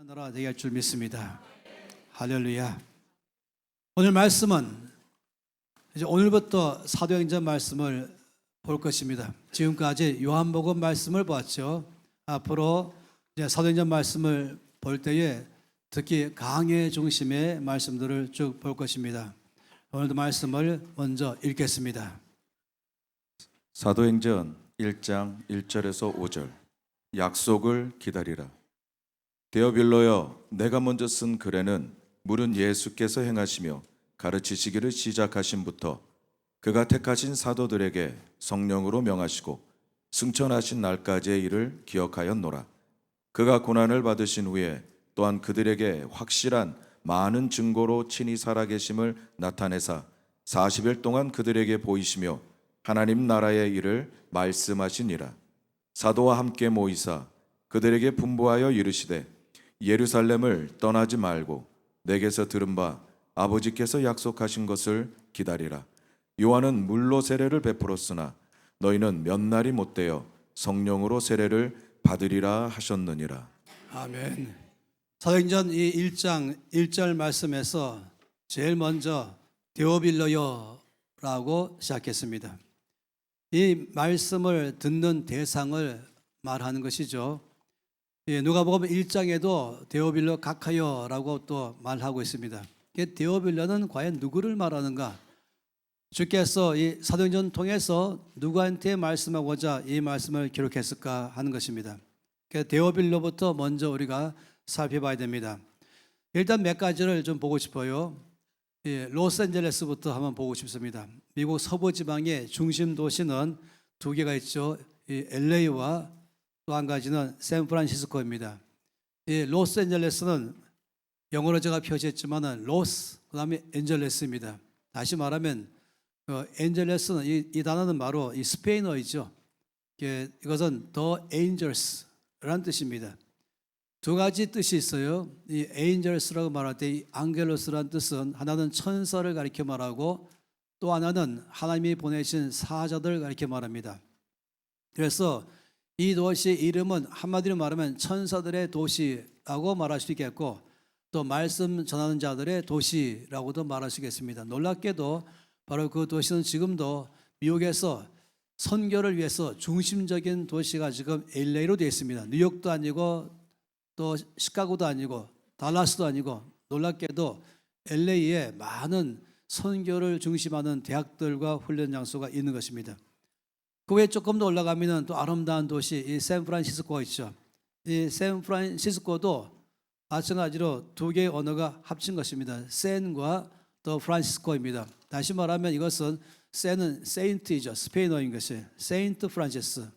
나라 되게 할 줄 믿습니다. 할렐루야. 오늘 말씀은 이제 오늘부터 사도행전 말씀을 볼 것입니다. 지금까지 요한복음 말씀을 보았죠. 앞으로 이제 사도행전 말씀을 볼 때에 특히 강해 중심의 말씀들을 쭉 볼 것입니다. 오늘도 말씀을 먼저 읽겠습니다. 사도행전 1장 1절에서 5절. 약속을 기다리라. 데오빌로여, 내가 먼저 쓴 글에는 물은 예수께서 행하시며 가르치시기를 시작하심부터 그가 택하신 사도들에게 성령으로 명하시고 승천하신 날까지의 일을 기억하였노라. 그가 고난을 받으신 후에 또한 그들에게 확실한 많은 증거로 친히 살아계심을 나타내사 40일 동안 그들에게 보이시며 하나님 나라의 일을 말씀하시니라. 사도와 함께 모이사 그들에게 분부하여 이르시되 예루살렘을 떠나지 말고 내게서 들은 바 아버지께서 약속하신 것을 기다리라. 요한은 물로 세례를 베풀었으나 너희는 몇 날이 못되어 성령으로 세례를 받으리라 하셨느니라. 아멘. 사도행전 이 1장 1절 말씀에서 제일 먼저 데오빌로여라고 시작했습니다. 이 말씀을 듣는 대상을 말하는 것이죠. 누가복음 1장에도 데오빌로 각하여라고 또 말하고 있습니다. 데오빌로는 과연 누구를 말하는가? 주께서 이 사도행전 통해서 누구한테 말씀하고자 이 말씀을 기록했을까 하는 것입니다. 데오빌로부터 먼저 우리가 살펴봐야 됩니다. 일단 몇 가지를 좀 보고 싶어요. 로스앤젤레스부터 한번 보고 싶습니다. 미국 서부 지방의 중심 도시는 두 개가 있죠. LA와 또 한 가지는 샌프란시스코입니다. 로스앤젤레스는 영어로 제가 표시했지만은 로스 그다음에 엔젤레스입니다. 다시 말하면 엔젤레스는 이 단어는 바로 이 스페인어이죠. 이것은 The Angels라는 뜻입니다. 두 가지 뜻이 있어요. 이 Angels라고 말할 때 이 앙겔로스라는 뜻은 하나는 천사를 가리켜 말하고 또 하나는 하나님이 보내신 사자들을 가리켜 말합니다. 그래서 이 도시 이름은 한마디로 말하면 천사들의 도시라고 말할 수 있겠고 또 말씀 전하는 자들의 도시라고도 말할 수 있겠습니다. 놀랍게도 바로 그 도시는 지금도 미국에서 선교를 위해서 중심적인 도시가 지금 LA로 되어 있습니다. 뉴욕도 아니고 또 시카고도 아니고 달라스도 아니고 놀랍게도 LA에 많은 선교를 중심하는 대학들과 훈련 장소가 있는 것입니다. 그 외에 조금 더 올라가면 또 아름다운 도시 이 샌프란시스코가 있죠. 이 샌프란시스코도 마찬가지로 두 개의 언어가 합친 것입니다. 샌과 또 프란시스코입니다. 다시 말하면 이것은 샌은 세인트이죠. 스페인어인 것이 세인트 프란시스.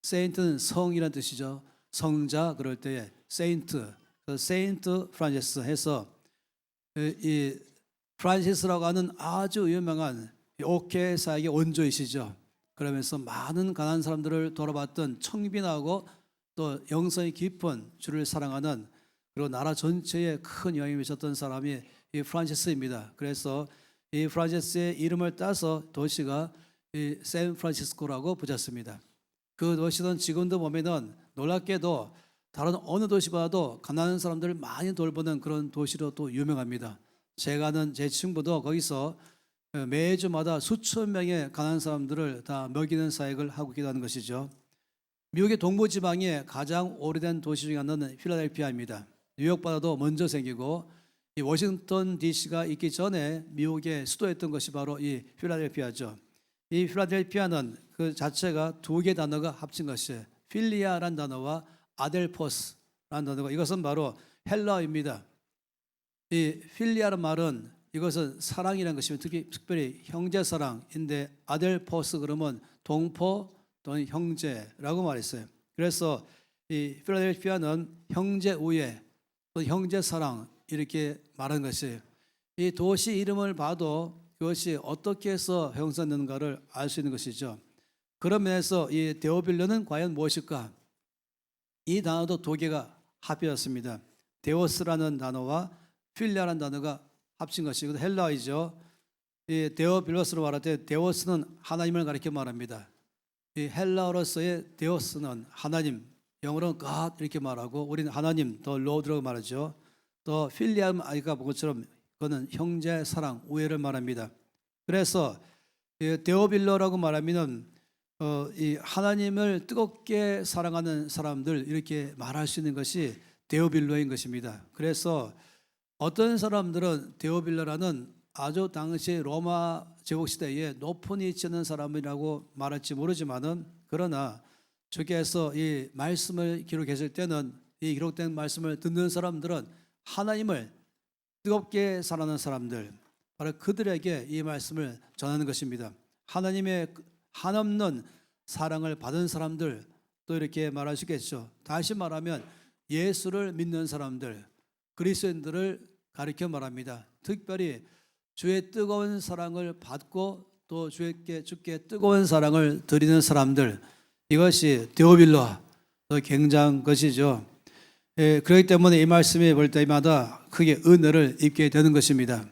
세인트는 성이라는 뜻이죠. 성자 그럴 때에 세인트, 세인트 프란시스 해서 이 프란시스라고 하는 아주 유명한 옥회 사역의 원조이시죠. 그러면서 많은 가난한 사람들을 돌아봤던 청빈하고 또 영성이 깊은 주를 사랑하는 그리고 나라 전체에 큰 영향을 미쳤던 사람이 이 프란시스입니다. 그래서 이 프란시스의 이름을 따서 도시가 이 샌프란시스코라고 붙였습니다. 그 도시는 지금도 보면은 놀랍게도 다른 어느 도시보다도 가난한 사람들을 많이 돌보는 그런 도시로 또 유명합니다. 제가 아는 제 친구도 거기서 매주마다 수천 명의 가난한 사람들을 다 먹이는 사역을 하고 있기도 하는 것이죠. 미국의 동부지방에 가장 오래된 도시 중에 하나는 필라델피아입니다. 뉴욕보다도 먼저 생기고 이 워싱턴 DC가 있기 전에 미국의 수도였던 것이 바로 이 필라델피아죠. 이 필라델피아는 그 자체가 두 개의 단어가 합친 것이에요. 필리아라는 단어와 아델포스라는 단어가 이것은 바로 헬라어입니다. 이 필리아라는 말은 이것은 사랑이라는 것이면 특별히 형제 사랑인데 아델포스 그러면 동포 또는 형제라고 말했어요. 그래서 이 필라델피아는 형제 우애 또 형제 사랑 이렇게 말하는 것이에요. 이 도시 이름을 봐도 그것이 어떻게 해서 형성되는가를 알 수 있는 것이죠. 그런 면에서 이 데오빌로는 과연 무엇일까? 이 단어도 두 개가 합해졌습니다. 데오스라는 단어와 필리아라는 단어가 합친 것이 헬라어이죠. 이 데오빌로스로 말할 때 데오스는 하나님을 가리켜 말합니다. 이 헬라어로서의 데오스는 하나님 영어로는 God 이렇게 말하고 우리는 하나님 더 Lord라고 말하죠. 또 필리암 아이가 본 것처럼 그거는 형제 사랑 우애를 말합니다. 그래서 데오빌로라고 말하면은 이 하나님을 뜨겁게 사랑하는 사람들 이렇게 말할 수 있는 것이 데오빌로인 것입니다. 그래서 어떤 사람들은 데오빌로라는 아주 당시 로마 제국 시대에 높은 위치에 있는 사람이라고 말할지 모르지만은 그러나 주께서 이 말씀을 기록했을 때는 이 기록된 말씀을 듣는 사람들은 하나님을 뜨겁게 사랑하는 사람들 바로 그들에게 이 말씀을 전하는 것입니다. 하나님의 한없는 사랑을 받은 사람들 또 이렇게 말할 수 있겠죠. 다시 말하면 예수를 믿는 사람들 그리스도인들을 가리켜 말합니다. 특별히 주의 뜨거운 사랑을 받고 또 주께 뜨거운 사랑을 드리는 사람들 이것이 데오빌로와 굉장한 것이죠. 그렇기 때문에 이 말씀이 볼 때마다 크게 은혜를 입게 되는 것입니다.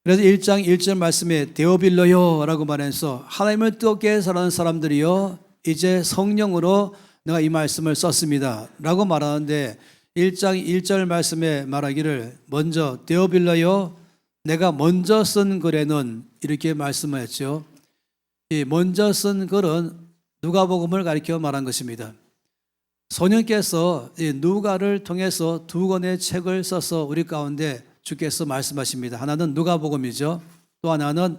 그래서 1장 1절 말씀에 데오빌로요라고 말해서 하나님을 뜨겁게 사랑하는 사람들이요 이제 성령으로 내가 이 말씀을 썼습니다 라고 말하는데 1장 1절 말씀에 말하기를 먼저 데오빌로요 내가 먼저 쓴 글에는 이렇게 말씀하였죠. 이 먼저 쓴 글은 누가복음을 가리켜 말한 것입니다. 성령께서 누가를 통해서 두 권의 책을 써서 우리 가운데 주께서 말씀하십니다. 하나는 누가복음이죠. 또 하나는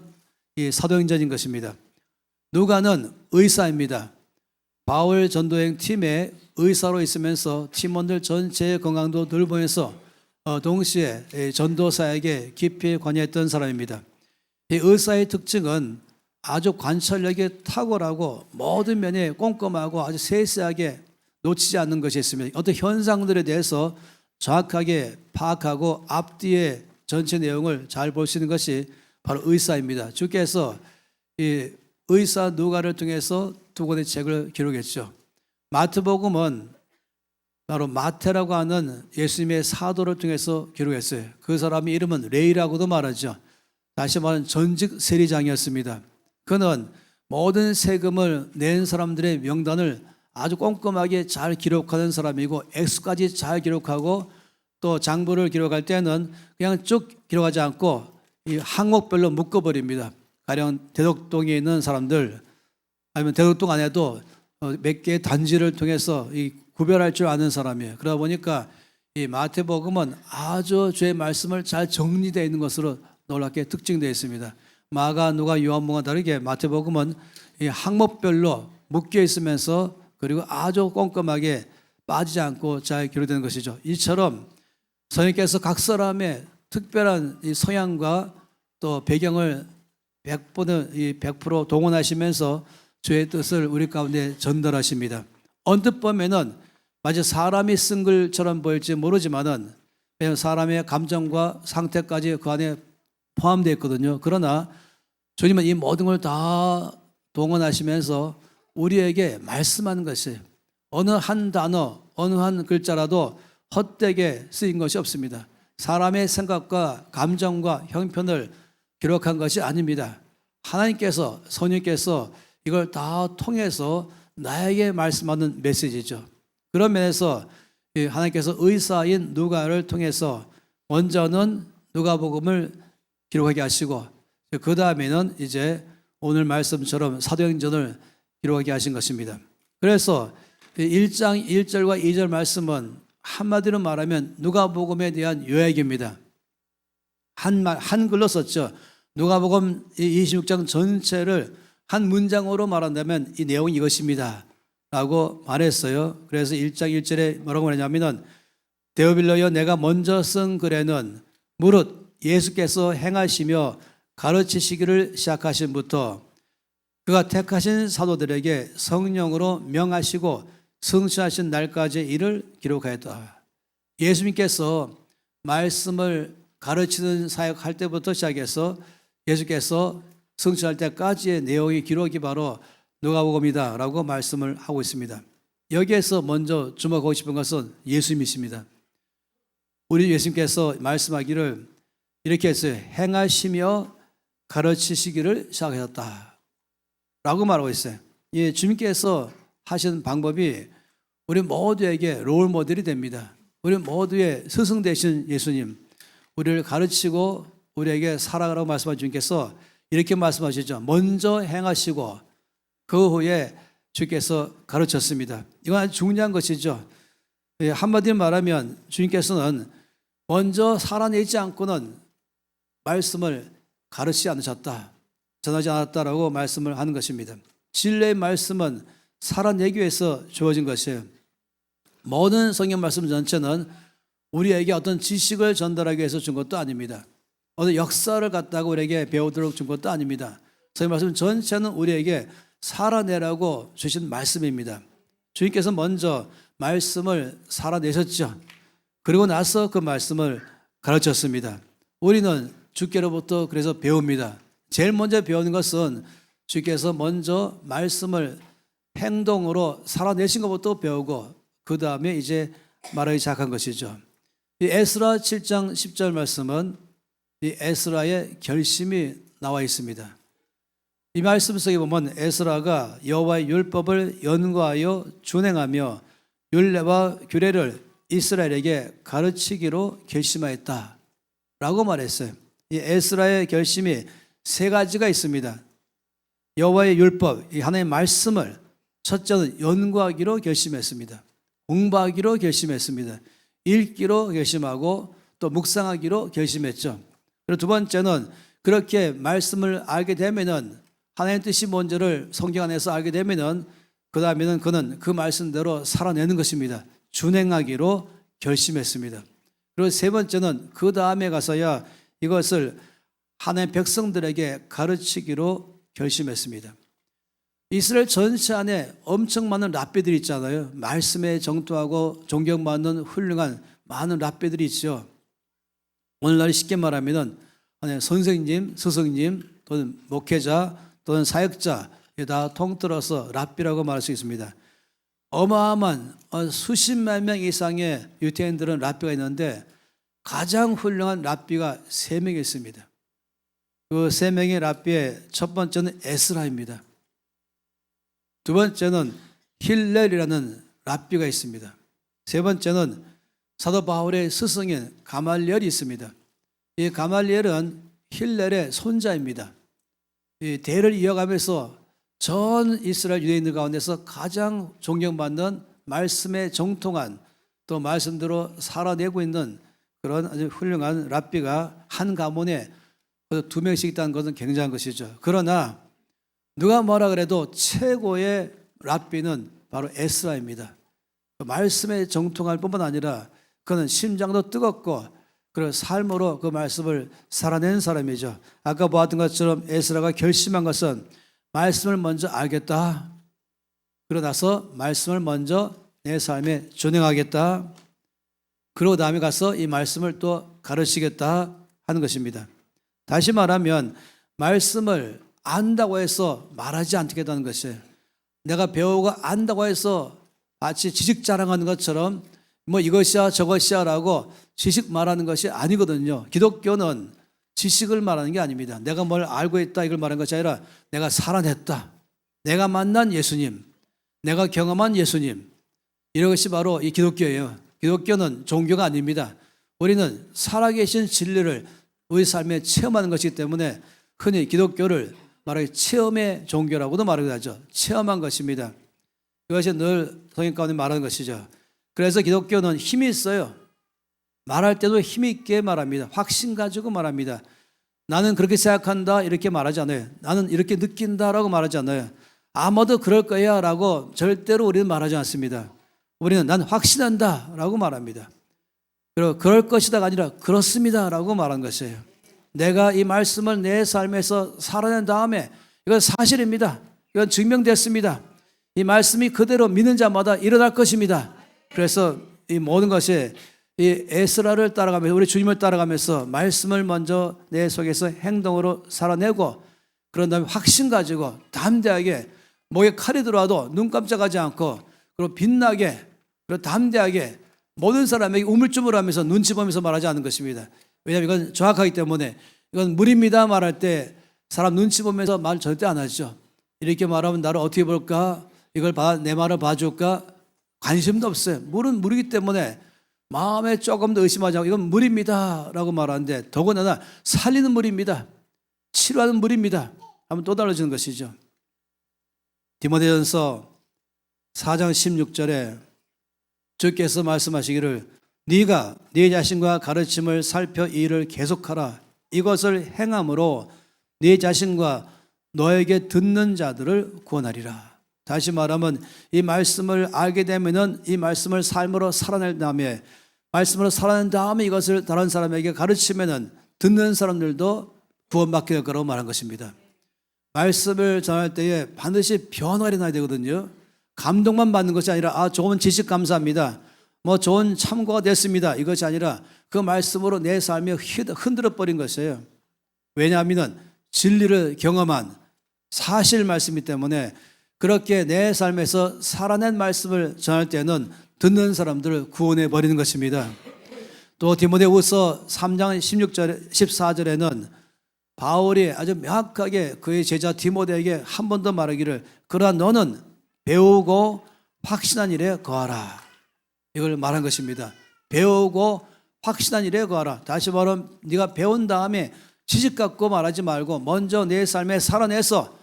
이 사도행전인 것입니다. 누가는 의사입니다. 바울 전도행 팀의 의사로 있으면서 팀원들 전체의 건강도 돌보면서 동시에 전도사에게 깊이 관여했던 사람입니다. 이 의사의 특징은 아주 관찰력이 탁월하고 모든 면에 꼼꼼하고 아주 세세하게 놓치지 않는 것이 있습니다. 어떤 현상들에 대해서 정확하게 파악하고 앞뒤의 전체 내용을 잘 볼 수 있는 것이 바로 의사입니다. 주께서 이 의사 누가를 통해서 두 권의 책을 기록했죠. 마태복음은 바로 마태라고 하는 예수님의 사도를 통해서 기록했어요. 그 사람의 이름은 레이라고도 말하죠. 다시 말하면 전직 세리장이었습니다. 그는 모든 세금을 낸 사람들의 명단을 아주 꼼꼼하게 잘 기록하는 사람이고 액수까지 잘 기록하고 또 장부를 기록할 때는 그냥 쭉 기록하지 않고 이 항목별로 묶어버립니다. 가령 대덕동에 있는 사람들 아니면 대덕동 안에도 몇 개의 단지를 통해서 이 구별할 줄 아는 사람이에요. 그러다 보니까 이 마태복음은 아주 주의 말씀을 잘 정리되어 있는 것으로 놀랍게 특징되어 있습니다. 마가, 누가, 요한복음과 다르게 마태복음은 이 항목별로 묶여 있으면서 그리고 아주 꼼꼼하게 빠지지 않고 잘 기록되는 것이죠. 이처럼 성령께서 각 사람의 특별한 이 성향과 또 배경을 100% 동원하시면서 주의 뜻을 우리 가운데 전달하십니다. 언뜻 보면은 마치 사람이 쓴 글처럼 보일지 모르지만은 사람의 감정과 상태까지 그 안에 포함되어 있거든요. 그러나 주님은 이 모든 걸 다 동원하시면서 우리에게 말씀하는 것이 어느 한 단어, 어느 한 글자라도 헛되게 쓰인 것이 없습니다. 사람의 생각과 감정과 형편을 기록한 것이 아닙니다. 하나님께서, 성령께서 이걸 다 통해서 나에게 말씀하는 메시지죠. 그런 면에서 하나님께서 의사인 누가를 통해서 먼저는 누가복음을 기록하게 하시고 그 다음에는 이제 오늘 말씀처럼 사도행전을 기록하게 하신 것입니다. 그래서 1장 1절과 2절 말씀은 한마디로 말하면 누가복음에 대한 요약입니다. 한글로 썼죠. 누가복음 26장 전체를 한 문장으로 말한다면 이 내용이 이것입니다 라고 말했어요. 그래서 1장 1절에 뭐라고 말하냐면은 데오빌로여 내가 먼저 쓴 글에는 무릇 예수께서 행하시며 가르치시기를 시작하신부터 그가 택하신 사도들에게 성령으로 명하시고 성취하신 날까지의 일을 기록하였다. 예수님께서 말씀을 가르치는 사역할 때부터 시작해서 예수께서 성취할 때까지의 내용의 기록이 바로 누가복음이다 라고 말씀을 하고 있습니다. 여기에서 먼저 주목하고 싶은 것은 예수님이십니다. 우리 예수님께서 말씀하기를 이렇게 했어요. 행하시며 가르치시기를 시작하셨다 라고 말하고 있어요. 예, 주님께서 하신 방법이 우리 모두에게 롤 모델이 됩니다. 우리 모두의 스승 되신 예수님, 우리를 가르치고 우리에게 살아가라고 말씀하신 주님께서 이렇게 말씀하시죠. 먼저 행하시고 그 후에 주께서 가르쳤습니다. 이건 아주 중요한 것이죠. 한마디로 말하면 주님께서는 먼저 살아내지 않고는 말씀을 가르치지 않으셨다, 전하지 않았다라고 말씀을 하는 것입니다. 진리의 말씀은 살아내기 위해서 주어진 것이에요. 모든 성경 말씀 전체는 우리에게 어떤 지식을 전달하기 위해서 준 것도 아닙니다. 어떤 역사를 갖다가 우리에게 배우도록 준 것도 아닙니다. 성경 말씀 전체는 우리에게 살아내라고 주신 말씀입니다. 주님께서 먼저 말씀을 살아내셨죠. 그리고 나서 그 말씀을 가르쳤습니다. 우리는 주께로부터 그래서 배웁니다. 제일 먼저 배우는 것은 주께서 먼저 말씀을 행동으로 살아내신 것부터 배우고 그 다음에 이제 말하기 시작한 것이죠. 이 에스라 7장 10절 말씀은 이 에스라의 결심이 나와 있습니다. 이 말씀 속에 보면 에스라가 여호와의 율법을 연구하여 준행하며 율례와 규례를 이스라엘에게 가르치기로 결심하였다 라고 말했어요. 이 에스라의 결심이 세 가지가 있습니다. 여호와의 율법, 이 하나님의 말씀을 첫째는 연구하기로 결심했습니다. 공부하기로 결심했습니다. 읽기로 결심하고 또 묵상하기로 결심했죠. 그리고 두 번째는 그렇게 말씀을 알게 되면은 하나님의 뜻이 뭔지를 성경 안에서 알게 되면은 그 다음에는 그는 그 말씀대로 살아내는 것입니다. 준행하기로 결심했습니다. 그리고 세 번째는 그 다음에 가서야 이것을 하나님의 백성들에게 가르치기로 결심했습니다. 이스라엘 전체 안에 엄청 많은 랍비들이 있잖아요. 말씀에 정토하고 존경받는 훌륭한 많은 랍비들이 있죠. 오늘날 쉽게 말하면 선생님, 스승님 또는 목회자 또는 사역자 다 통틀어서 랍비라고 말할 수 있습니다. 어마어마한 수십만 명 이상의 유대인들은 랍비가 있는데 가장 훌륭한 랍비가 3명이 있습니다. 그 3명의 랍비의 첫 번째는 에스라입니다. 두 번째는 힐렐이라는 랍비가 있습니다. 세 번째는 사도 바울의 스승인 가말리엘이 있습니다. 이 가말리엘은 힐렐의 손자입니다. 이 대를 이어가면서 전 이스라엘 유대인들 가운데서 가장 존경받는 말씀에 정통한 또 말씀대로 살아내고 있는 그런 아주 훌륭한 랍비가 한 가문에 2명씩 있다는 것은 굉장한 것이죠. 그러나 누가 뭐라 그래도 최고의 랍비는 바로 에스라입니다. 말씀에 정통할 뿐만 아니라 그는 심장도 뜨겁고 그런 삶으로 그 말씀을 살아낸 사람이죠. 아까 보았던 것처럼 에스라가 결심한 것은 말씀을 먼저 알겠다. 그러고 나서 말씀을 먼저 내 삶에 준행하겠다. 그러고 다음에 가서 이 말씀을 또 가르치겠다 하는 것입니다. 다시 말하면 말씀을 안다고 해서 말하지 않겠다는 것이에요. 내가 배우고 안다고 해서 마치 지식 자랑하는 것처럼 뭐 이것이야 저것이야 라고 지식 말하는 것이 아니거든요. 기독교는 지식을 말하는 게 아닙니다. 내가 뭘 알고 있다 이걸 말하는 것이 아니라 내가 살아냈다. 내가 만난 예수님, 내가 경험한 예수님, 이것이 바로 이 기독교예요. 기독교는 종교가 아닙니다. 우리는 살아계신 진리를 우리 삶에 체험하는 것이기 때문에 흔히 기독교를 말하기 체험의 종교라고도 말하기도 하죠. 체험한 것입니다. 이것이 늘 성경 가운데 말하는 것이죠. 그래서 기독교는 힘이 있어요. 말할 때도 힘 있게 말합니다. 확신 가지고 말합니다. 나는 그렇게 생각한다 이렇게 말하지 않아요. 나는 이렇게 느낀다라고 말하지 않아요. 아마도 그럴 거야 라고 절대로 우리는 말하지 않습니다. 우리는 난 확신한다 라고 말합니다. 그리고 그럴 것이다가 아니라 그렇습니다 라고 말하는 것이에요. 내가 이 말씀을 내 삶에서 살아낸 다음에 이건 사실입니다. 이건 증명됐습니다. 이 말씀이 그대로 믿는 자마다 일어날 것입니다. 그래서 이 모든 것이 이 에스라를 따라가면서 우리 주님을 따라가면서 말씀을 먼저 내 속에서 행동으로 살아내고 그런 다음에 확신 가지고 담대하게 목에 칼이 들어와도 눈 깜짝하지 않고 그리고 빛나게 그리고 담대하게 모든 사람에게 우물쭈물하면서 눈치 보면서 말하지 않는 것입니다. 왜냐하면 이건 정확하기 때문에 이건 무리입니다 말할 때 사람 눈치 보면서 말 절대 안 하죠. 이렇게 말하면 나를 어떻게 볼까? 이걸 내 말을 봐줄까? 관심도 없어요. 물은 물이기 때문에 마음에 조금 더 의심하지 않고 이건 물입니다 라고 말하는데, 더군다나 살리는 물입니다, 치료하는 물입니다 하면 또 달라지는 것이죠. 디모데전서 4장 16절에 주께서 말씀하시기를 네가 네 자신과 가르침을 살펴 이 일을 계속하라. 이것을 행함으로 네 자신과 너에게 듣는 자들을 구원하리라. 다시 말하면 이 말씀을 알게 되면은 이 말씀을 삶으로 살아낼 다음에, 말씀으로 살아낸 다음에 이것을 다른 사람에게 가르치면은 듣는 사람들도 구원받게 될 거라고 말한 것입니다. 말씀을 전할 때에 반드시 변화가 일어나야 되거든요. 감동만 받는 것이 아니라 좋은 지식 감사합니다, 좋은 참고가 됐습니다, 이것이 아니라 그 말씀으로 내 삶이 흔들어 버린 것이에요. 왜냐하면 진리를 경험한 사실 말씀이기 때문에 그렇게 내 삶에서 살아낸 말씀을 전할 때는 듣는 사람들을 구원해 버리는 것입니다. 또 디모데후서 3장 16절 14절에는 바울이 아주 명확하게 그의 제자 디모데에게 한 번 더 말하기를 그러나 너는 배우고 확신한 일에 거하라, 이걸 말한 것입니다. 배우고 확신한 일에 거하라. 다시 말하면 네가 배운 다음에 지식 갖고 말하지 말고 먼저 내 삶에 살아내서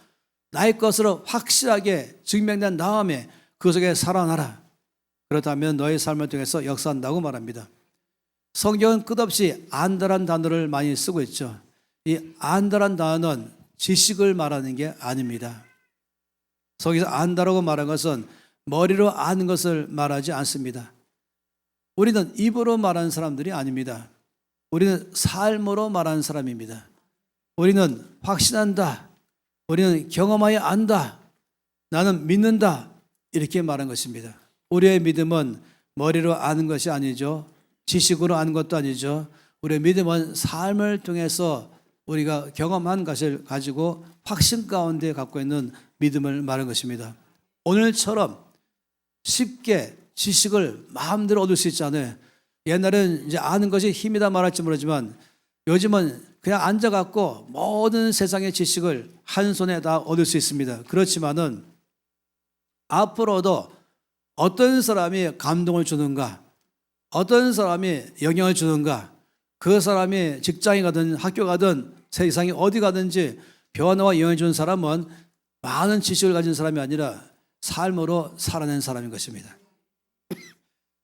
나의 것으로 확실하게 증명된 다음에 그 속에 살아나라. 그렇다면 너의 삶을 통해서 역사한다고 말합니다. 성경은 끝없이 안다란 단어를 많이 쓰고 있죠. 이 안다란 단어는 지식을 말하는 게 아닙니다. 거기서 안다라고 말한 것은 머리로 아는 것을 말하지 않습니다. 우리는 입으로 말하는 사람들이 아닙니다. 우리는 삶으로 말하는 사람입니다. 우리는 확신한다, 우리는 경험하여 안다, 나는 믿는다, 이렇게 말한 것입니다. 우리의 믿음은 머리로 아는 것이 아니죠. 지식으로 아는 것도 아니죠. 우리의 믿음은 삶을 통해서 우리가 경험한 것을 가지고 확신 가운데 갖고 있는 믿음을 말한 것입니다. 오늘처럼 쉽게 지식을 마음대로 얻을 수 있잖아요. 옛날에는 이제 아는 것이 힘이다 말할지 모르지만 요즘은 그냥 앉아갖고 모든 세상의 지식을 한 손에 다 얻을 수 있습니다. 그렇지만은 앞으로도 어떤 사람이 감동을 주는가, 어떤 사람이 영향을 주는가, 그 사람이 직장에 가든 학교 가든 세상에 어디 가든지 변화와 영향을 주는 사람은 많은 지식을 가진 사람이 아니라 삶으로 살아낸 사람인 것입니다.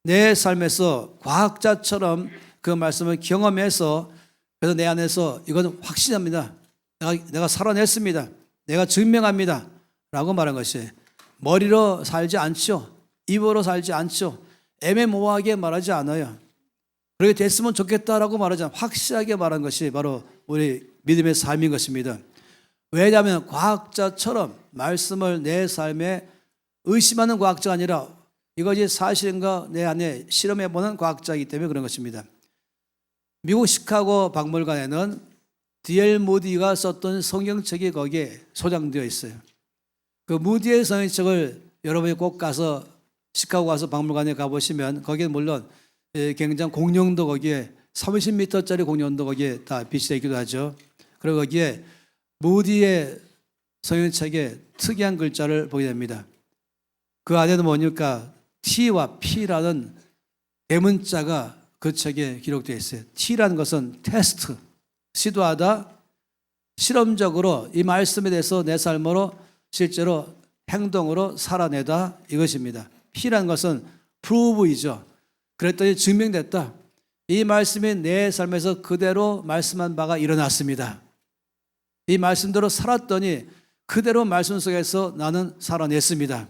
내 삶에서 과학자처럼 그 말씀을 경험해서 그래서 내 안에서 이건 확신합니다, 내가 살아냈습니다, 내가 증명합니다 라고 말한 것이 머리로 살지 않죠. 입으로 살지 않죠. 애매모호하게 말하지 않아요. 그렇게 됐으면 좋겠다라고 말하지 않아요. 확실하게 말한 것이 바로 우리 믿음의 삶인 것입니다. 왜냐하면 과학자처럼 말씀을 내 삶에 의심하는 과학자가 아니라 이것이 사실인가 내 안에 실험해보는 과학자이기 때문에 그런 것입니다. 미국 시카고 박물관에는 D.L. 무디가 썼던 성경책이 거기에 소장되어 있어요. 그 무디의 성경책을 여러분이 꼭 가서 시카고 가서 박물관에 가보시면 거기에 물론 굉장히 공룡도 거기에 30m짜리 공룡도 거기에 다 비치되어 있기도 하죠. 그리고 거기에 무디의 성경책에 특이한 글자를 보게 됩니다. 그 안에는 뭐니까 T와 P라는 대문자가 그 책에 기록되어 있어요. T라는 것은 테스트, 시도하다, 실험적으로 이 말씀에 대해서 내 삶으로 실제로 행동으로 살아내다, 이것입니다. P라는 것은 prove이죠. 그랬더니 증명됐다. 이 말씀이 내 삶에서 그대로 말씀한 바가 일어났습니다. 이 말씀대로 살았더니 그대로 말씀 속에서 나는 살아냈습니다.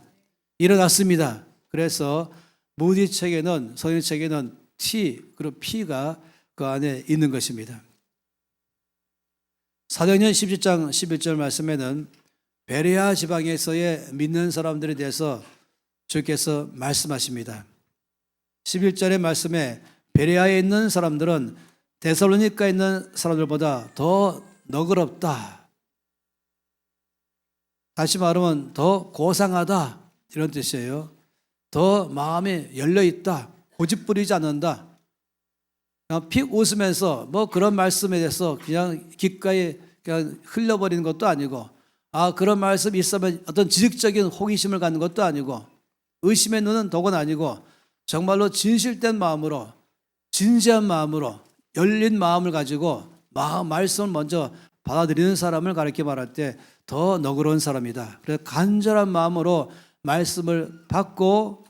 일어났습니다. 그래서 무디 책에는, 성경책에는 T 그리고 P가 그 안에 있는 것입니다. 사도행전 17장 11절 말씀에는 베레아 지방에서의 믿는 사람들에 대해서 주께서 말씀하십니다. 11절의 말씀에 베레아에 있는 사람들은 데살로니가에 있는 사람들보다 더 너그럽다, 다시 말하면 더 고상하다, 이런 뜻이에요. 더 마음이 열려있다, 고집부리지 않는다. 그냥 픽 웃으면서 뭐 그런 말씀에 대해서 그냥 귓가에 그냥 흘려버리는 것도 아니고, 그런 말씀이 있으면 어떤 지식적인 호기심을 갖는 것도 아니고, 의심의 눈은 독은 아니고 정말로 진실된 마음으로, 진지한 마음으로, 열린 마음을 가지고 말씀을 먼저 받아들이는 사람을 가르쳐 말할 때 더 너그러운 사람이다. 그래서 간절한 마음으로 말씀을 받고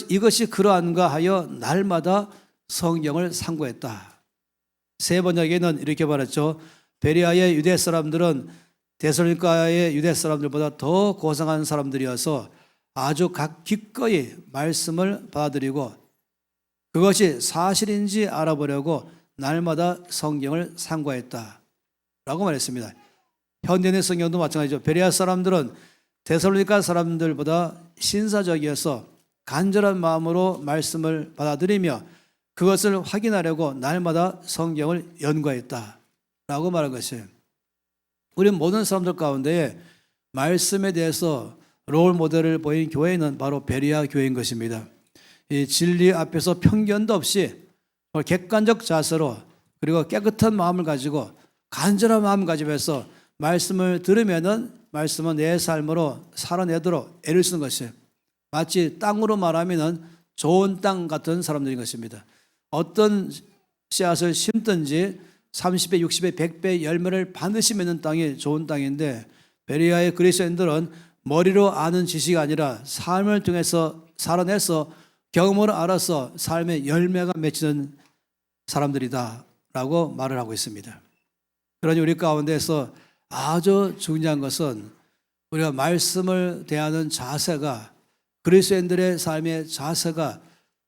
이것이 그러한가 하여 날마다 성경을 상고했다. 세 번역에는 이렇게 말했죠. 베레아의 유대 사람들은 데살로니가의 유대 사람들보다 더 고상한 사람들이어서 아주 기꺼이 말씀을 받아들이고 그것이 사실인지 알아보려고 날마다 성경을 상고했다 라고 말했습니다. 현대의 성경도 마찬가지죠. 베레아 사람들은 데살로니가 사람들보다 신사적이어서 간절한 마음으로 말씀을 받아들이며 그것을 확인하려고 날마다 성경을 연구했다 라고 말한 것이에요. 우리 모든 사람들 가운데 말씀에 대해서 롤 모델을 보인 교회는 바로 베레아 교회인 것입니다. 이 진리 앞에서 편견도 없이 객관적 자세로 그리고 깨끗한 마음을 가지고 간절한 마음을 가지면서 말씀을 들으면은 말씀은 내 삶으로 살아내도록 애를 쓰는 것이에요. 마치 땅으로 말하면은 좋은 땅 같은 사람들인 것입니다. 어떤 씨앗을 심든지 30배, 60배, 100배 열매를 반드시 맺는 땅이 좋은 땅인데 베레아의 그리스도인들은 머리로 아는 지식이 아니라 삶을 통해서 살아내서 경험으로 알아서 삶의 열매가 맺히는 사람들이다 라고 말을 하고 있습니다. 그러니 우리 가운데서 아주 중요한 것은 우리가 말씀을 대하는 자세가 그리스도인들의 삶의 자세가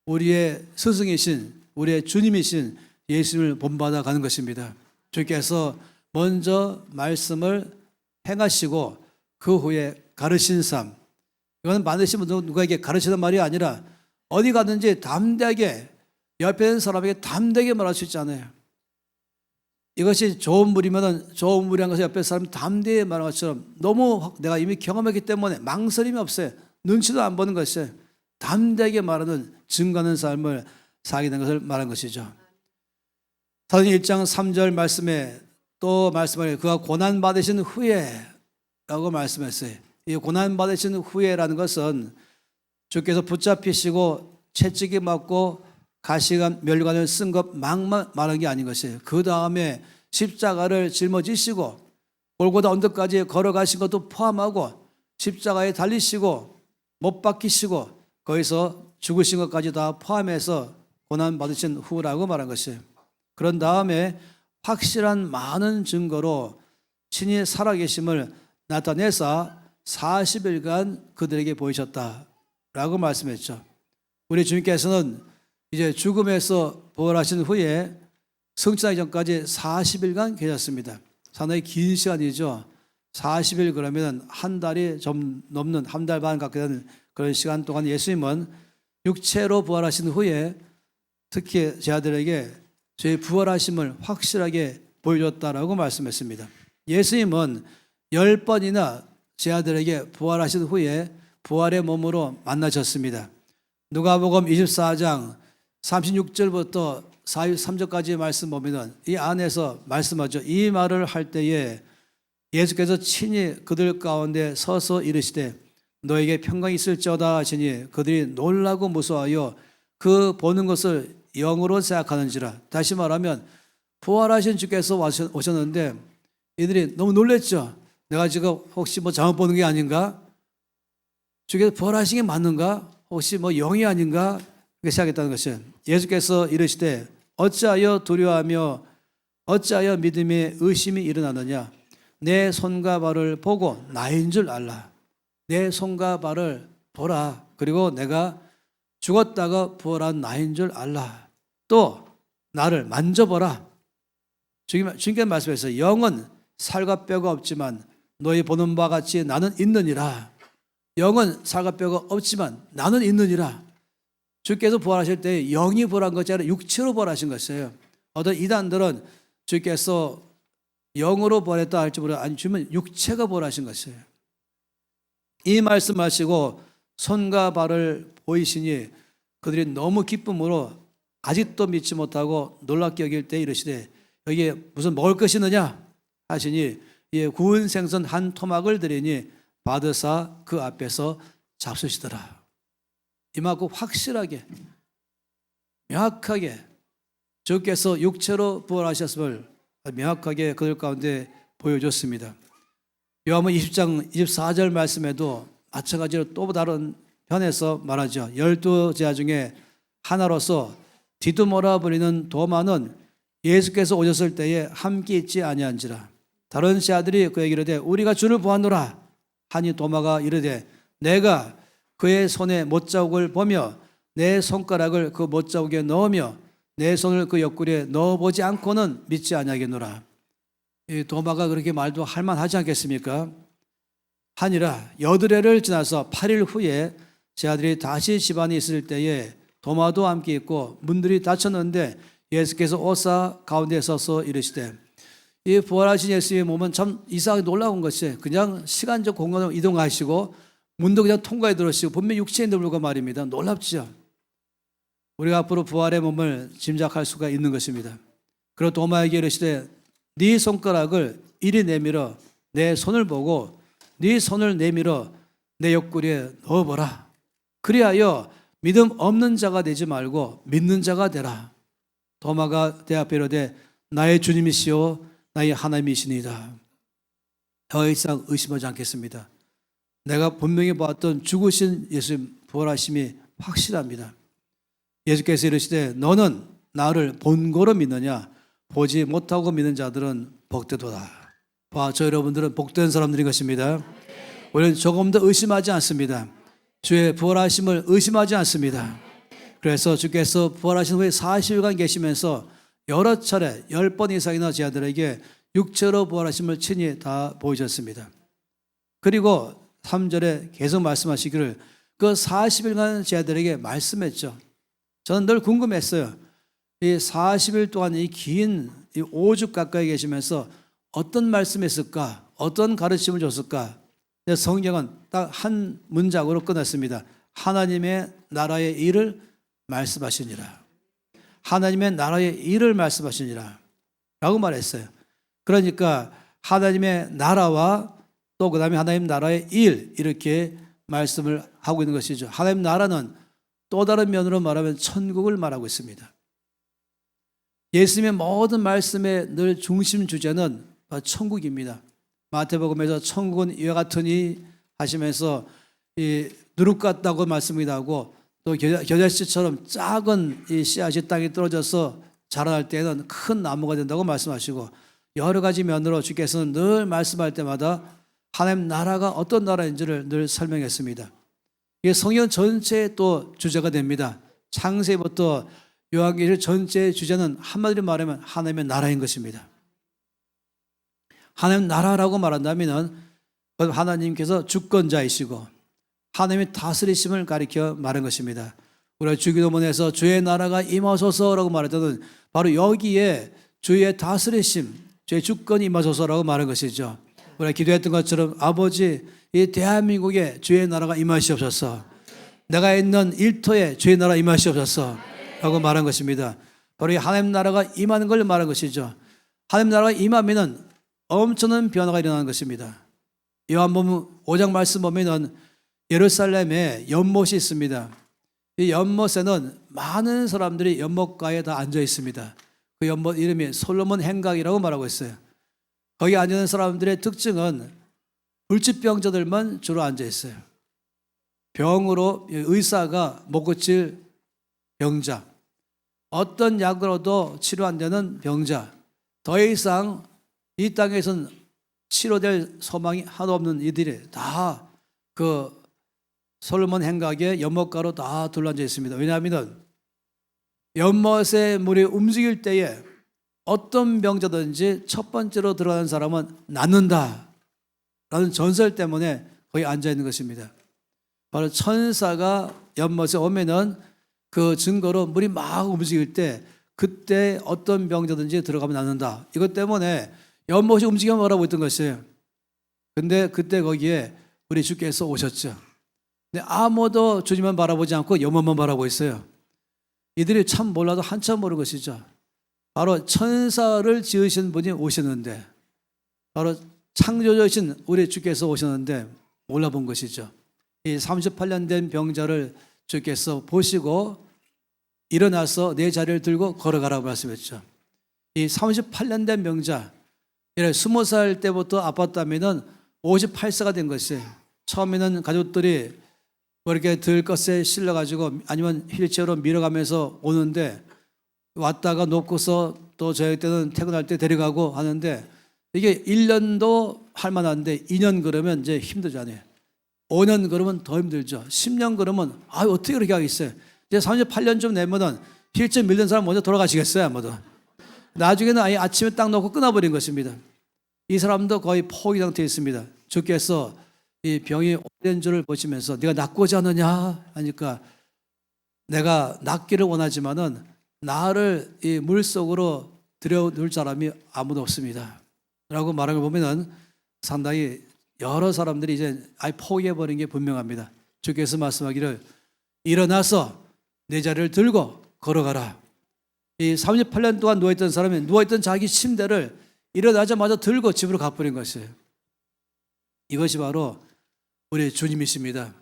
우리의 스승이신 우리의 주님이신 예수님을 본받아 가는 것입니다. 주께서 먼저 말씀을 행하시고 그 후에 가르친 삶, 이건 반드시 누구에게 가르치는 말이 아니라 어디 가든지 담대하게 옆에 있는 사람에게 담대하게 말할 수 있잖아요. 이것이 좋은 물이면 좋은 물이란 것을 옆에 사람이 담대히 말하는 것처럼 너무 내가 이미 경험했기 때문에 망설임이 없어요. 눈치도 안 보는 것이 담대하게 말하는 증거하는 삶을 살게 된 것을 말한 것이죠. 사도행전 1장 3절 말씀에 또 말씀을 그가 고난받으신 후에 라고 말씀했어요. 이 고난받으신 후에라는 것은 주께서 붙잡히시고 채찍이 맞고 가시관 멸관을 쓴 것만 말한 게 아닌 것이에요. 그 다음에 십자가를 짊어지시고 골고다 언덕까지 걸어가신 것도 포함하고 십자가에 달리시고 못 박히시고 거기서 죽으신 것까지 다 포함해서 고난받으신 후라고 말한 것이에요. 그런 다음에 확실한 많은 증거로 친히 살아계심을 나타내사 40일간 그들에게 보이셨다라고 말씀했죠. 우리 주님께서는 이제 죽음에서 부활하신 후에 성취하기 전까지 40일간 계셨습니다. 상당히 긴 시간이죠. 40일 그러면 한 달이 좀 넘는 한 달 반 가까이 되는 그런 시간 동안 예수님은 육체로 부활하신 후에 특히 제 아들에게 저희 부활하심을 확실하게 보여줬다라고 말씀했습니다. 예수님은 10번이나 제 아들에게 부활하신 후에 부활의 몸으로 만나셨습니다. 누가복음 24장 36절부터 43절까지 말씀 보면 이 안에서 말씀하죠. 이 말을 할 때에 예수께서 친히 그들 가운데 서서 이르시되 너에게 평강이 있을지어다 하시니 그들이 놀라고 무서워하여 그 보는 것을 영으로 생각하는지라. 다시 말하면 부활하신 주께서 오셨는데 이들이 너무 놀랬죠. 내가 지금 혹시 뭐 잘못 보는 게 아닌가? 주께서 부활하신 게 맞는가? 혹시 뭐 영이 아닌가? 그렇게 생각했다는 것이에요. 예수께서 이르시되 어찌하여 두려워하며 어찌하여 믿음에 의심이 일어나느냐? 내 손과 발을 보고 나인 줄 알라. 내 손과 발을 보라. 그리고 내가 죽었다가 부활한 나인 줄 알라. 또 나를 만져보라. 주님께서 말씀하셨어요. 영은 살과 뼈가 없지만 너희 보는 바와 같이 나는 있느니라. 영은 살과 뼈가 없지만 나는 있느니라. 주께서 부활하실 때 영이 부활한 것이 아니라 육체로 부활하신 것이에요. 어떤 이단들은 주께서 영으로 부활했다 할지 모르겠어요. 아니 주면 육체가 부활하신 것이에요. 이 말씀하시고 손과 발을 보이시니 그들이 너무 기쁨으로 아직도 믿지 못하고 놀랍게 여길 때 이르시되 여기에 무슨 먹을 것이 있느냐 하시니 구운 생선 한 토막을 드리니 받으사 그 앞에서 잡수시더라. 이만큼 확실하게 명확하게 주께서 육체로 부활하셨음을 명확하게 그들 가운데 보여줬습니다. 요한복음 20장 24절 말씀에도 마찬가지로 또 다른 편에서 말하죠. 12제자 중에 하나로서 디두모라 불리는 도마는 예수께서 오셨을 때에 함께 있지 아니한지라. 다른 제자들이 그에게 이르되 우리가 주를 보았노라 하니 도마가 이르되 내가 그의 손에 못자국을 보며 내 손가락을 그 못자국에 넣으며 내 손을 그 옆구리에 넣어보지 않고는 믿지 아니하겠노라. 이 도마가 그렇게 말도 할 만하지 않겠습니까? 하니라. 여드레를 지나서 8일 후에 제자들이 다시 집안에 있을 때에 도마도 함께 있고 문들이 닫혔는데 예수께서 오사 가운데 서서 이르시되, 이 부활하신 예수의 몸은 참 이상하게 놀라운 것이 그냥 시간적 공간으로 이동하시고 문도 그냥 통과해 들어오시고 분명히 육체인데 불구하고 말입니다. 놀랍죠. 우리가 앞으로 부활의 몸을 짐작할 수가 있는 것입니다. 그리고 도마에게 이르시되 네 손가락을 이리 내밀어 내 손을 보고 네 손을 내밀어 내 옆구리에 넣어보라. 그리하여 믿음 없는 자가 되지 말고 믿는 자가 되라. 도마가 대답하여 이르되 나의 주님이시오 나의 하나님이시니이다. 더 이상 의심하지 않겠습니다. 내가 분명히 보았던 죽으신 예수님 부활하심이 확실합니다. 예수께서 이르시되 너는 나를 본고로 믿느냐? 보지 못하고 믿는 자들은 복되도다. 봐, 저 여러분들은 복된 사람들인 것입니다. 우리는 조금 더 의심하지 않습니다. 주의 부활하심을 의심하지 않습니다. 그래서 주께서 부활하신 후에 40일간 계시면서 여러 차례 10번 이상이나 제자들에게 육체로 부활하심을 친히 다 보이셨습니다. 그리고 3절에 계속 말씀하시기를 그 40일간 제자들에게 말씀했죠. 저는 늘 궁금했어요. 이 40일 동안 이 긴 5주 가까이 계시면서 어떤 말씀했을까? 어떤 가르침을 줬을까? 근데 성경은 딱 한 문장으로 끝났습니다. 하나님의 나라의 일을 말씀하시니라. 하나님의 나라의 일을 말씀하시니라 라고 말했어요. 그러니까 하나님의 나라와 또 그 다음에 하나님 나라의 일 이렇게 말씀을 하고 있는 것이죠. 하나님 나라는 또 다른 면으로 말하면 천국을 말하고 있습니다. 예수님의 모든 말씀의 늘 중심 주제는 천국입니다. 마태복음에서 천국은 이와 같으니 하시면서 이 누룩 같다고 말씀이기도 하고 또 겨자씨처럼 작은 이 씨앗이 땅에 떨어져서 자라날 때는 큰 나무가 된다고 말씀하시고 여러 가지 면으로 주께서는 늘 말씀할 때마다 하나님 나라가 어떤 나라인지를 늘 설명했습니다. 이게 성경 전체의 또 주제가 됩니다. 창세부터 요한계시록 전체의 주제는 한마디로 말하면 하나님의 나라인 것입니다. 하나님 나라라고 말한다면 하나님께서 주권자이시고 하나님의 다스리심을 가리켜 말한 것입니다. 우리가 주기도문에서 주의 나라가 임하소서라고 말할 때는 바로 여기에 주의 다스리심, 주의 주권이 임하소서라고 말한 것이죠. 우리가 기도했던 것처럼 아버지 이 대한민국에 주의 나라가 임하시옵소서. 내가 있는 일터에 주의 나라 임하시옵소서 라고 말한 것입니다. 바로 이 하나님 나라가 임하는 걸 말한 것이죠. 하나님 나라가 임하면 엄청난 변화가 일어나는 것입니다. 요한복음 5장 말씀 보면 예루살렘에 연못이 있습니다. 이 연못에는 많은 사람들이 연못가에 다 앉아 있습니다. 그 연못 이름이 솔로몬 행각이라고 말하고 있어요. 거기 앉아 있는 사람들의 특징은 불치병자들만 주로 앉아 있어요. 병으로 의사가 못 고칠 병자, 어떤 약으로도 치료 안 되는 병자, 더 이상 이 땅에서는 치료될 소망이 하나도 없는 이들이 다 그 솔로몬 행각의 연못가로 다 둘러앉아 있습니다. 왜냐하면 연못의 물이 움직일 때에 어떤 병자든지 첫 번째로 들어가는 사람은 낫는다 라는 전설 때문에 거기 앉아 있는 것입니다. 바로 천사가 연못에 오면은 그 증거로 물이 막 움직일 때 그때 어떤 병자든지 들어가면 낫는다. 이것 때문에 연못이 움직여 말하고 있던 것이에요. 근데 그때 거기에 우리 주께서 오셨죠. 근데 아무도 주님만 바라보지 않고 연못만 바라보고 있어요. 이들이 참 몰라도 한참 모르는 것이죠. 바로 천사를 지으신 분이 오셨는데, 바로 창조주신 우리 주께서 오셨는데 몰라본 것이죠. 이 38년 된 병자를 주께서 보시고 일어나서 내 자리를 들고 걸어가라고 말씀했죠. 이 38년 된 병자, 20살 때부터 아팠다면은 58세가 된 것이에요. 처음에는 가족들이 뭐 이렇게 들것에 실려가지고 아니면 휠체어로 밀어가면서 오는데 왔다가 놓고서 또 저희 때는 퇴근할 때 데려가고 하는데 이게 1년도 할 만한데 2년 그러면 이제 힘들잖아요. 5년 그러면 더 힘들죠. 10년 그러면 어떻게 그렇게 하겠어요. 이제 38년쯤 되면은 휠체어 밀던 사람 먼저 돌아가시겠어요, 아무도. 나중에는 아예 아침에 딱 놓고 끊어버린 것입니다. 이 사람도 거의 포기 상태에 있습니다. 주께서 이 병이 오랜 줄을 보시면서 네가 낫고자 하느냐 하니까 내가 낫기를 원하지만은 나를 이 물속으로 들여놓을 사람이 아무도 없습니다 라고 말한 걸 보면은 상당히 여러 사람들이 이제 아예 포기해버린 게 분명합니다. 주께서 말씀하기를 일어나서 내 자리를 들고 걸어가라. 이 38년 동안 누워있던 사람이 누워있던 자기 침대를 일어나자마자 들고 집으로 가버린 것이에요. 이것이 바로 우리 주님이십니다.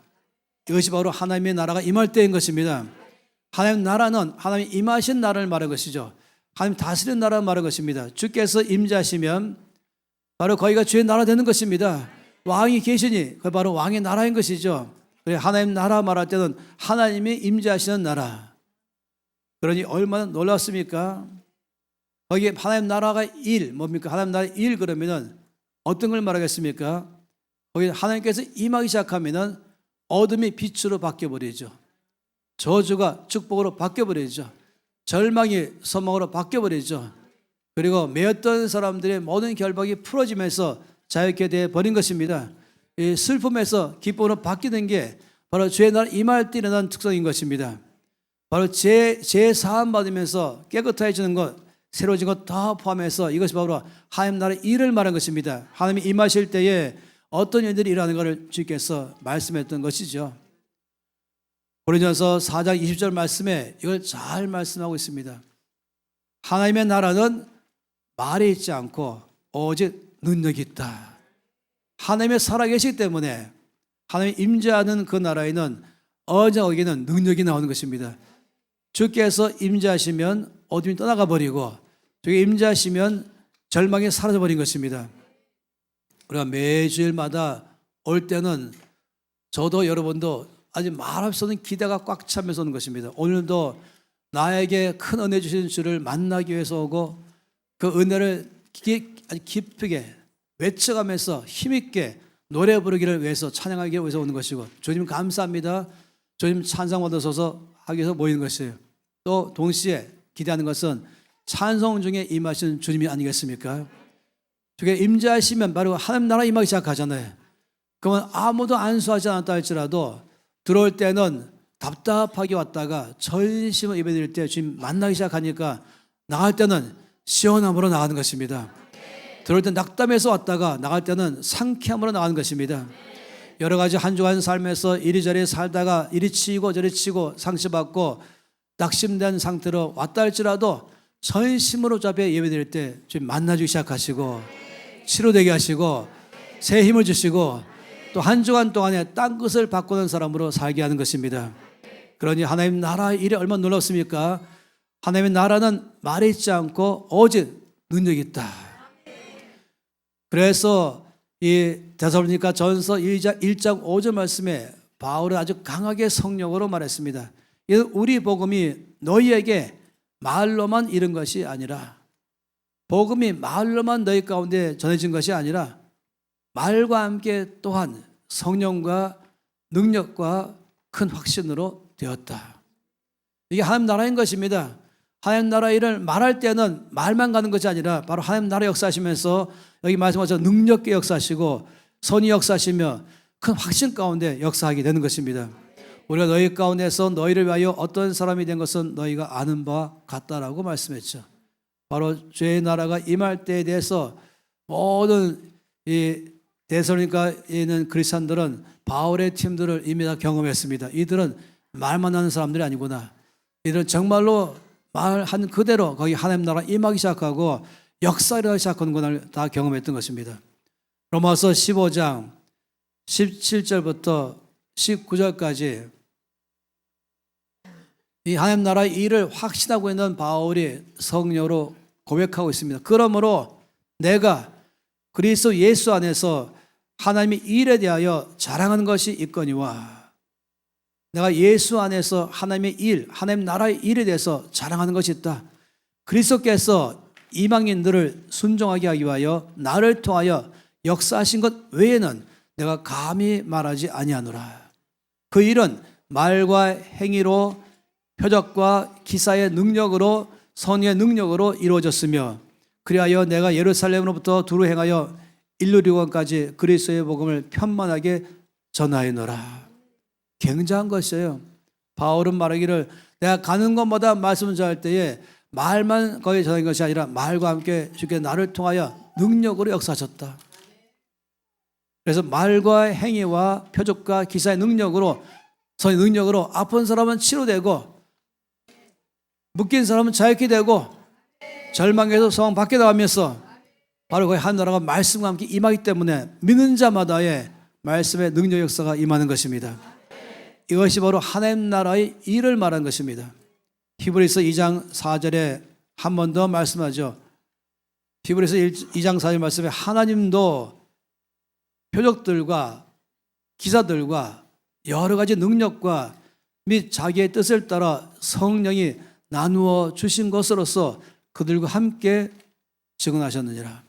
이것이 바로 하나님의 나라가 임할 때인 것입니다. 하나님 나라는 하나님이 임하신 나라를 말하는 것이죠. 하나님 다스리는 나라를 말하는 것입니다. 주께서 임자시면 바로 거기가 주의 나라 되는 것입니다. 왕이 계시니 그게 바로 왕의 나라인 것이죠. 하나님 나라 말할 때는 하나님이 임자하시는 나라. 그러니 얼마나 놀랍습니까? 거기에 하나님 나라가 뭡니까? 하나님 나라 그러면은 어떤 걸 말하겠습니까? 거기 하나님께서 임하기 시작하면은 어둠이 빛으로 바뀌어버리죠. 저주가 축복으로 바뀌어버리죠. 절망이 소망으로 바뀌어버리죠. 그리고 매였던 사람들의 모든 결박이 풀어지면서 자유케 되어버린 것입니다. 이 슬픔에서 기쁨으로 바뀌는 게 바로 주의 나라 임할 때 일어나는 특성인 것입니다. 바로 죄 사함 받으면서 깨끗해지는 것, 새로워진 것 다 포함해서 이것이 바로 하나님 나라의 일을 말하는 것입니다. 하나님이 임하실 때에 어떤 일들이 일어나는 것을 주께서 말씀했던 것이죠. 고린도전서 4장 20절 말씀에 이걸 잘 말씀하고 있습니다. 하나님의 나라는 말에 있지 않고 오직 능력이 있다. 하나님의 살아계시기 때문에 하나님이 임재하는 그 나라에는 거기는 능력이 나오는 것입니다. 주께서 임재하시면 어둠이 떠나가 버리고 주께 임재하시면 절망이 사라져 버린 것입니다. 우리가 매주일마다 올 때는 저도 여러분도 아직 말할 수 없는 기대가 꽉 차면서 오는 것입니다. 오늘도 나에게 큰 은혜 주신 주를 만나기 위해서 오고 그 은혜를 아주 깊게 외쳐가면서 힘있게 노래 부르기를 위해서 찬양하기 위해서 오는 것이고 주님 감사합니다. 주님 찬송 받으셔서 하기 위해서 모이는 것이에요. 또 동시에 기대하는 것은 찬송 중에 임하시는 주님이 아니겠습니까? 주께 임재하시면 바로 하나님 나라 임하기 시작하잖아요. 그러면 아무도 안수하지 않았다 할지라도 들어올 때는 답답하게 왔다가 전심을 예배드릴 때 주님 만나기 시작하니까 나갈 때는 시원함으로 나가는 것입니다. 들어올 때 낙담해서 왔다가 나갈 때는 상쾌함으로 나가는 것입니다. 여러 가지 한 주간 삶에서 이리저리 살다가 이리 치고 저리 치고 상처받고 낙심된 상태로 왔다 할지라도 전심으로 주 앞에 예배드릴 때 주님 만나주기 시작하시고 치료되게 하시고 새 힘을 주시고 또 한 주간 동안에 땅끝을 바꾸는 사람으로 살게 하는 것입니다. 그러니 하나님 나라의 일이 얼마나 놀랍습니까? 하나님의 나라는 말에 있지 않고 오직 능력이 있다. 그래서 이 데살로니가 전서 1장 5절 말씀에 바울은 아주 강하게 성령으로 말했습니다. 우리 복음이 너희에게 말로만 이른 것이 아니라 복음이 말로만 너희 가운데 전해진 것이 아니라 말과 함께 또한 성령과 능력과 큰 확신으로 되었다. 이게 하나님 나라인 것입니다. 하나님 나라 일을 말할 때는 말만 가는 것이 아니라 바로 하나님 나라 역사하시면서 여기 말씀하신 능력 있게 역사하시고 선이 역사하시며 큰 확신 가운데 역사하게 되는 것입니다. 우리가 너희 가운데서 너희를 위하여 어떤 사람이 된 것은 너희가 아는 바와 같다라고 말씀했죠. 바로 주의 나라가 임할 때에 대해서 모든 이 데살로니가에 있는 그리스도인들은 바울의 팀들을 이미 다 경험했습니다. 이들은 말만 하는 사람들이 아니구나. 이들은 정말로 말한 그대로 거기 하나님 나라 임하기 시작하고 역사를 시작하는 것을 다 경험했던 것입니다. 로마서 15장 17절부터 19절까지 이 하나님 나라의 일을 확신하고 있는 바울이 성령으로 고백하고 있습니다. 그러므로 내가 그리스도 예수 안에서 하나님의 일에 대하여 자랑하는 것이 있거니와, 내가 예수 안에서 하나님의 일, 하나님 나라의 일에 대해서 자랑하는 것이 있다. 그리스도께서 이방인들을 순종하게 하기 위하여 나를 통하여 역사하신 것 외에는 내가 감히 말하지 아니하노라. 그 일은 말과 행위로, 표적과 기사의 능력으로, 선의 능력으로 이루어졌으며, 그리하여 내가 예루살렘으로부터 두루 행하여 일루리온까지 그리스도의 복음을 편만하게 전하였노라. 굉장한 것이에요. 바울은 말하기를 내가 가는 곳마다 말씀을 전할 때에 말만 거기 전한 것이 아니라 말과 함께 주께 나를 통하여 능력으로 역사하셨다. 그래서 말과 행위와 표적과 기사의 능력으로, 선의 능력으로 아픈 사람은 치료되고, 묶인 사람은 자유케 되고, 절망에서 소망 받게 나가면서 바로 그 하나님의 말씀과 함께 임하기 때문에 믿는 자마다의 말씀의 능력 역사가 임하는 것입니다. 이것이 바로 하나님 나라의 일을 말하는 것입니다. 히브리서 2장 4절에 한 번 더 말씀하죠. 히브리서 2장 4절 말씀에 하나님도 표적들과 기사들과 여러 가지 능력과 및 자기의 뜻을 따라 성령이 나누어 주신 것으로서 그들과 함께 증언하셨느니라.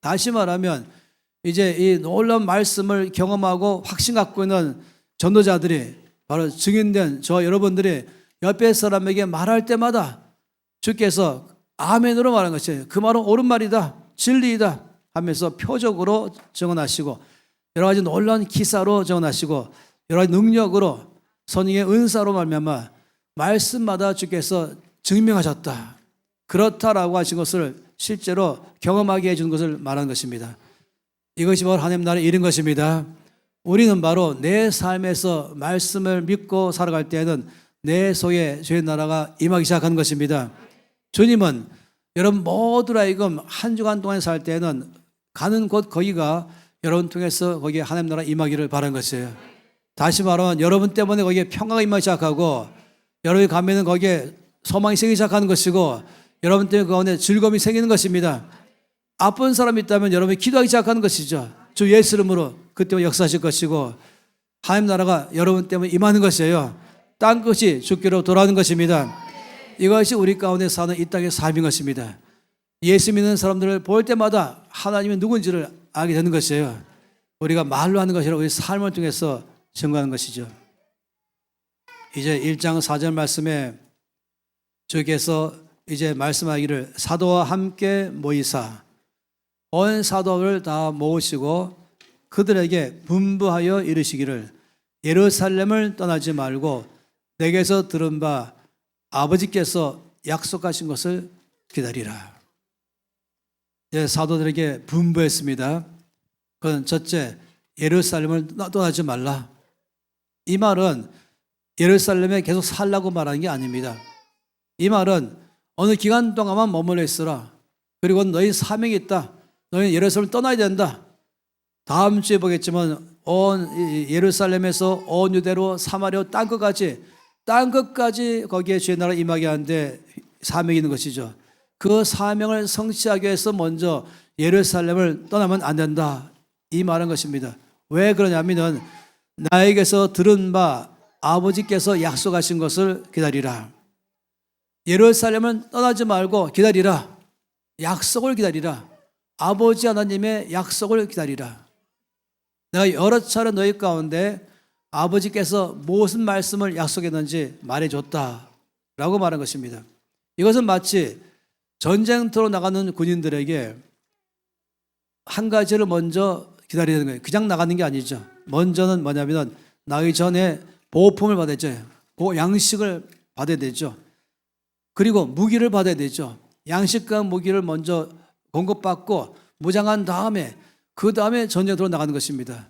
다시 말하면 이제 이 놀라운 말씀을 경험하고 확신 갖고 있는 전도자들이, 바로 증인된 저 여러분들이 옆에 사람에게 말할 때마다 주께서 아멘으로 말한 것이에요. 그 말은 옳은 말이다, 진리이다 하면서 표적으로 증언하시고, 여러 가지 놀라운 기사로 증언하시고, 여러 가지 능력으로, 선행의 은사로 말미암아 말씀마다 주께서 증명하셨다, 그렇다라고 하신 것을 실제로 경험하게 해준 것을 말하는 것입니다. 이것이 바로 하나님 나라의 일인 것입니다. 우리는 바로 내 삶에서 말씀을 믿고 살아갈 때에는 내 속에 주의 나라가 임하기 시작하는 것입니다. 주님은 여러분 모두라 하여금 한 주간 동안 살 때에는 가는 곳 거기가 여러분 통해서 거기에 하나님 나라 임하기를 바라는 것이에요. 다시 말하면 여러분 때문에 거기에 평화가 임하기 시작하고, 여러분이 가면은 거기에 소망이 생기기 시작하는 것이고, 여러분 때문에 그 가운데 즐거움이 생기는 것입니다. 아픈 사람이 있다면 여러분이 기도하기 시작하는 것이죠. 주 예수 이름으로 그때 역사하실 것이고, 하나님 나라가 여러분 때문에 임하는 것이에요. 땅끝이 주께로 돌아오는 것입니다. 이것이 우리 가운데 사는 이 땅의 삶인 것입니다. 예수 믿는 사람들을 볼 때마다 하나님이 누군지를 알게 되는 것이에요. 우리가 말로 하는 것이 아니라 우리 삶을 통해서 증거하는 것이죠. 이제 1장 4절 말씀에 주께서 이제 말씀하기를 사도와 함께 모이사 온 사도를 다 모으시고 그들에게 분부하여 이르시기를 예루살렘을 떠나지 말고 내게서 들은 바 아버지께서 약속하신 것을 기다리라. 예, 사도들에게 분부했습니다. 그건 첫째, 예루살렘을 떠나지 말라. 이 말은 예루살렘에 계속 살라고 말하는 게 아닙니다. 이 말은 어느 기간 동안만 머물러 있으라. 그리고 너희 사명이 있다. 너희는 예루살렘을 떠나야 된다. 다음 주에 보겠지만 온 예루살렘에서 온 유대로 사마리아 땅끝까지 거기에 주의 나라 임하게 하는데 사명이 있는 것이죠. 그 사명을 성취하기 위해서 먼저 예루살렘을 떠나면 안 된다. 이 말은 것입니다. 왜 그러냐면은 나에게서 들은 바 아버지께서 약속하신 것을 기다리라. 예루살렘을 떠나지 말고 기다리라. 약속을 기다리라. 아버지 하나님의 약속을 기다리라. 내가 여러 차례 너희 가운데 아버지께서 무슨 말씀을 약속했는지 말해줬다라고 말한 것입니다. 이것은 마치 전쟁터로 나가는 군인들에게 한 가지를 먼저 기다리는 거예요. 그냥 나가는 게 아니죠. 먼저는 뭐냐면 나가기 전에 보호품을 받아야 되죠. 그 양식을 받아야 되죠. 그리고 무기를 받아야 되죠. 양식과 무기를 먼저 공급받고 무장한 다음에 그 다음에 전쟁터로 나가는 것입니다.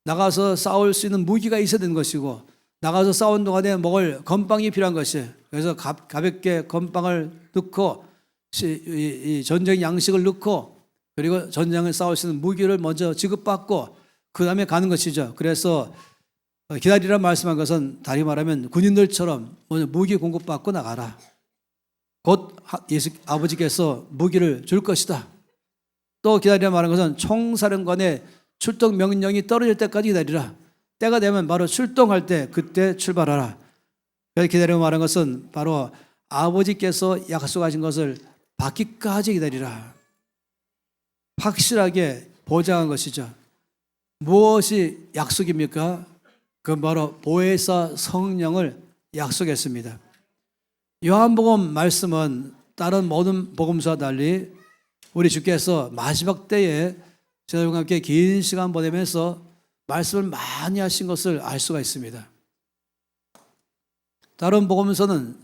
나가서 싸울 수 있는 무기가 있어야 되는 것이고 나가서 싸운 동안에 먹을 건빵이 필요한 것이에요. 그래서 가볍게 건빵을 넣고 이 전쟁 양식을 넣고 그리고 전쟁을 싸울 수 있는 무기를 먼저 지급받고 그 다음에 가는 것이죠. 그래서 기다리라 말씀한 것은 다시 말하면 군인들처럼 먼저 무기 공급받고 나가라. 곧 예수 아버지께서 무기를 줄 것이다. 또 기다리라 말한 것은 총사령관의 출동 명령이 떨어질 때까지 기다리라. 때가 되면 바로 출동할 때 그때 출발하라. 그래서 기다리라 말한 것은 바로 아버지께서 약속하신 것을 받기까지 기다리라. 확실하게 보장한 것이죠. 무엇이 약속입니까? 그건 바로 보혜사 성령을 약속했습니다. 요한복음 말씀은 다른 모든 복음서와 달리 우리 주께서 마지막 때에 저희와 함께 긴 시간 보내면서 말씀을 많이 하신 것을 알 수가 있습니다. 다른 복음서는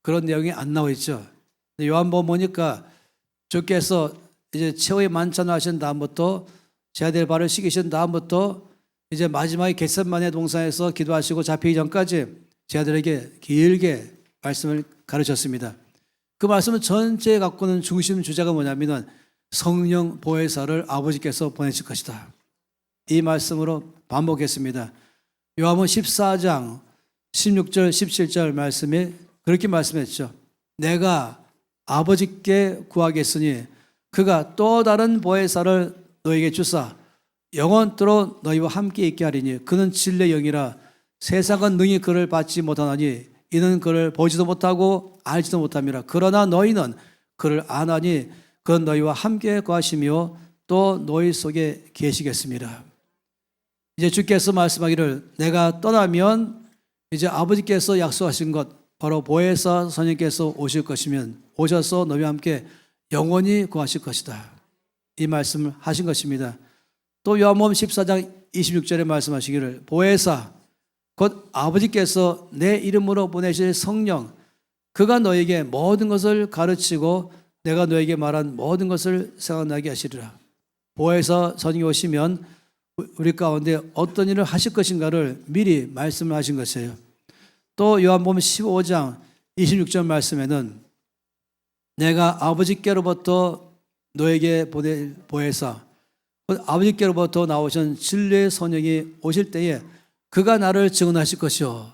그런 내용이 안 나와 있죠. 요한복음 보니까 주께서 이제 최후의 만찬을 하신 다음부터 제자들 발을 씻기신 다음부터 이제 마지막에 겟세마네 동산에서 기도하시고 잡히기 전까지 제자들에게 길게 말씀을 가르쳤습니다. 그 말씀은 전체에 갖고 있는 중심 주제가 뭐냐면은 성령 보혜사를 아버지께서 보내실 것이다. 이 말씀으로 반복했습니다. 요한복음 14장 16절 17절 말씀에 그렇게 말씀했죠. 내가 아버지께 구하겠으니 그가 또 다른 보혜사를 너에게 주사 영원토록 너희와 함께 있게 하리니 그는 진리의 영이라 세상은 능히 그를 받지 못하나니 이는 그를 보지도 못하고 알지도 못함이라. 그러나 너희는 그를 아나니 그는 너희와 함께 거하시며 또 너희 속에 계시겠습니다. 이제 주께서 말씀하기를 내가 떠나면 이제 아버지께서 약속하신 것 바로 보혜사 선생님께서 오실 것이면 오셔서 너희와 함께 영원히 거하실 것이다. 이 말씀을 하신 것입니다. 또 요한복음 14장 26절에 말씀하시기를 보혜사 곧 아버지께서 내 이름으로 보내실 성령 그가 너에게 모든 것을 가르치고 내가 너에게 말한 모든 것을 생각나게 하시리라. 보혜사 선생님이 오시면 우리 가운데 어떤 일을 하실 것인가를 미리 말씀을 하신 것이에요. 또 요한복음 15장 26절 말씀에는 내가 아버지께로부터 너에게 보낼 보혜사 아버지께로부터 나오신 진리의 성령이 오실 때에 그가 나를 증언하실 것이요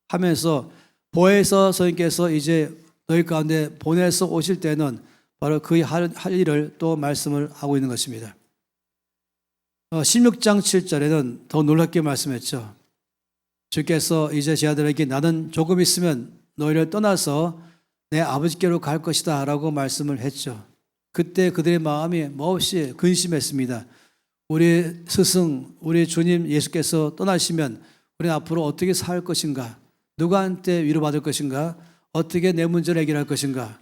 하면서 보혜사 선생님께서 이제 너희 가운데 보내서 오실 때는 바로 그 할 일을 또 말씀을 하고 있는 것입니다. 16장 7절에는 더 놀랍게 말씀했죠. 주께서 이제 제자들에게 나는 조금 있으면 너희를 떠나서 내 아버지께로 갈 것이다 라고 말씀을 했죠. 그때 그들의 마음이 몹시 근심했습니다. 우리 스승, 우리 주님 예수께서 떠나시면 우리는 앞으로 어떻게 살 것인가? 누구한테 위로받을 것인가? 어떻게 내 문제를 해결할 것인가?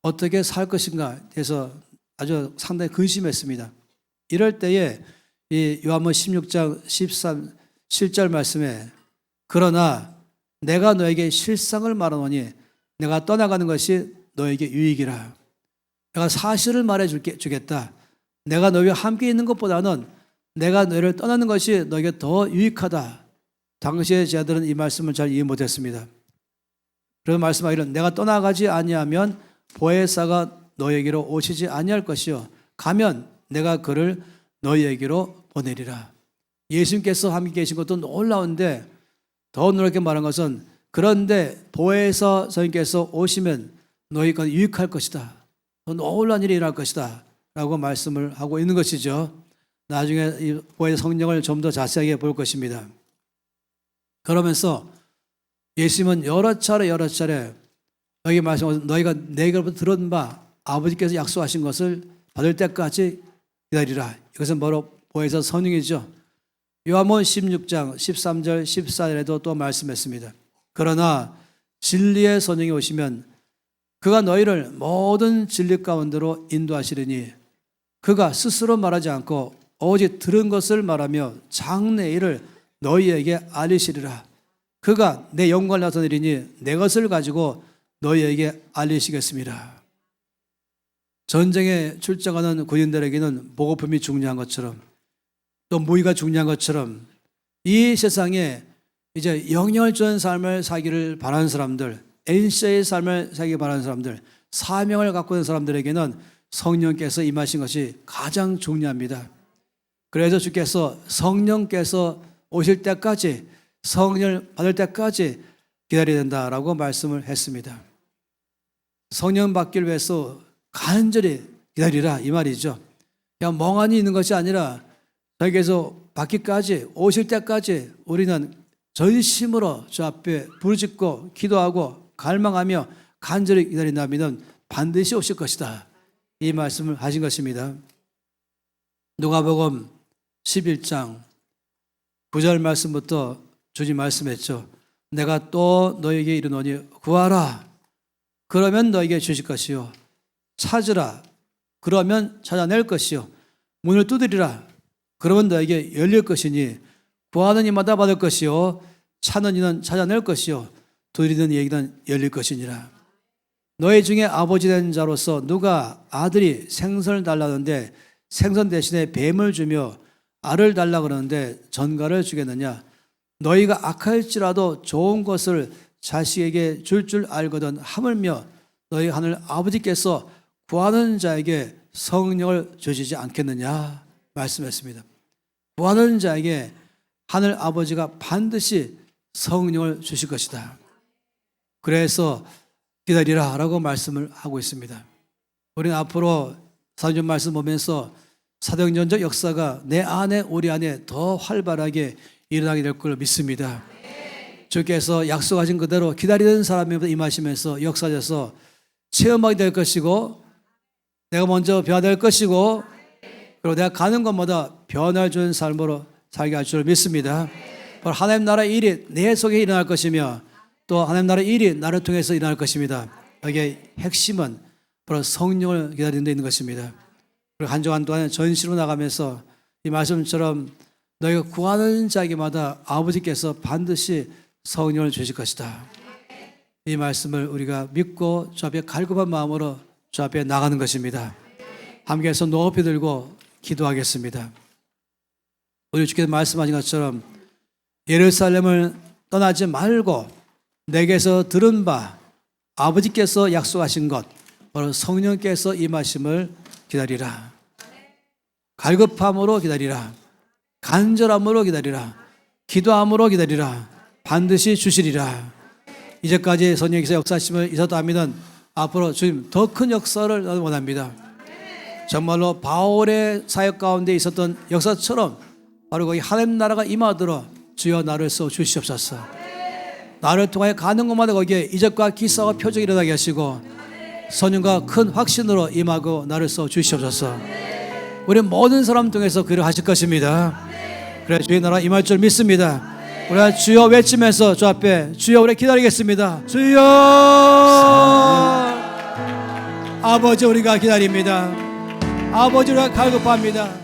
어떻게 살 것인가? 해서 아주 상당히 근심했습니다. 이럴 때에 이 요한복음 16장 7절 말씀에 그러나 내가 너에게 실상을 말하노니 내가 떠나가는 것이 너에게 유익이라. 내가 사실을 말해 주겠다. 내가 너희와 함께 있는 것보다는 내가 너희를 떠나는 것이 너에게 더 유익하다. 당시의 제자들은 이 말씀을 잘 이해 못했습니다. 그래서 말씀하기를 내가 떠나가지 아니하면 보혜사가 너희에게로 오시지 아니할 것이요 가면 내가 그를 너희에게로 보내리라. 예수님께서 함께 계신 것도 놀라운데 더 놀랍게 말한 것은 그런데 보혜사 선생님께서 오시면 너희가 유익할 것이다. 더 놀라운 일이 일어날 것이다 라고 말씀을 하고 있는 것이죠. 나중에 이 보혜사 성령을 좀 더 자세하게 볼 것입니다. 그러면서 예수님은 여러 차례 너희에게 말씀하셔서 너희가 내게로부터 들은 바 아버지께서 약속하신 것을 받을 때까지 기다리라. 이것은 바로 보혜사 성령이죠. 요한복음 16장 13절 14절에도 또 말씀했습니다. 그러나 진리의 성령이 오시면 그가 너희를 모든 진리 가운데로 인도하시리니 그가 스스로 말하지 않고 오직 들은 것을 말하며 장래 일을 너희에게 알리시리라. 그가 내 영광을 나타내리니 내 것을 가지고 너희에게 알리시겠습니다. 전쟁에 출정하는 군인들에게는 보급품이 중요한 것처럼 또 무기가 중요한 것처럼 이 세상에 이제 영향을 주는 삶을 살기를 바라는 사람들, NC의 삶을 살기 바라는 사람들, 사명을 갖고 있는 사람들에게는 성령께서 임하신 것이 가장 중요합니다. 그래서 주께서 성령께서 오실 때까지 성령을 받을 때까지 기다려야 된다라고 말씀을 했습니다. 성령 받기를 위해서 간절히 기다리라 이 말이죠. 그냥 멍하니 있는 것이 아니라 저에게서 받기까지 오실 때까지 우리는 전심으로 저 앞에 부르짖고 기도하고 갈망하며 간절히 기다린다면 반드시 오실 것이다. 이 말씀을 하신 것입니다. 누가복음 11장 9절 말씀부터 주님 말씀했죠. 내가 또 너에게 이르노니 구하라. 그러면 너에게 주실 것이요. 찾으라. 그러면 찾아낼 것이요. 문을 두드리라. 그러면 너에게 열릴 것이니 구하는 이마다 받을 것이요. 찾는 이는 찾아낼 것이요. 두드리는 이에게는 열릴 것이니라. 너희 중에 아버지 된 자로서 누가 아들이 생선을 달라는데 생선 대신에 뱀을 주며 알을 달라 그러는데 전갈을 주겠느냐? 너희가 악할지라도 좋은 것을 자식에게 줄 알거든 하물며 너희 하늘 아버지께서 구하는 자에게 성령을 주시지 않겠느냐 말씀했습니다. 구하는 자에게 하늘 아버지가 반드시 성령을 주실 것이다. 그래서 기다리라 라고 말씀을 하고 있습니다. 우리는 앞으로 사도행전 말씀 보면서 사도행전적 역사가 내 안에 우리 안에 더 활발하게 일어나게 될 걸 믿습니다. 주께서 약속하신 그대로 기다리는 사람에게 임하시면서 역사에서 체험하게 될 것이고 내가 먼저 변화될 것이고 그리고 내가 가는 곳마다 변화를 주는 삶으로 살게 할 줄 믿습니다. 바로 하나님 나라의 일이 내 속에 일어날 것이며 또 하나님 나라의 일이 나를 통해서 일어날 것입니다. 여기에 핵심은 바로 성령을 기다리는 데 있는 것입니다. 그리고 한 주간 동안 전시로 나가면서 이 말씀처럼 너희가 구하는 자에게마다 아버지께서 반드시 성령을 주실 것이다. 이 말씀을 우리가 믿고 주 앞에 갈급한 마음으로 주 앞에 나가는 것입니다. 함께해서 높이 들고 기도하겠습니다. 우리 주께서 말씀하신 것처럼 예루살렘을 떠나지 말고 내게서 들은 바 아버지께서 약속하신 것 바로 성령께서 임하심을 기다리라. 갈급함으로 기다리라. 간절함으로 기다리라. 기도함으로 기다리라. 반드시 주시리라. 이제까지 성령께서 역사하심을 있었다 하면 앞으로 주님 더 큰 역사를 나도 원합니다. 정말로 바울의 사역 가운데 있었던 역사처럼 바로 거기 하나님 나라가 임하도록 주여 나를 써 주시옵소서. 나를 통하여 가는 곳마다 거기에 이적과 기사와 표적이 일어나게 하시고 선언과 큰 확신으로 임하고 나를 써 주시옵소서. 우리 모든 사람 통해서 그를 하실 것입니다. 그래 주의 나라 임할 줄 믿습니다. 우리가 주여 외치면서 주 앞에 주여 우리 기다리겠습니다. 주여 아버지 우리가 기다립니다. 아버지 우리가 갈급합니다.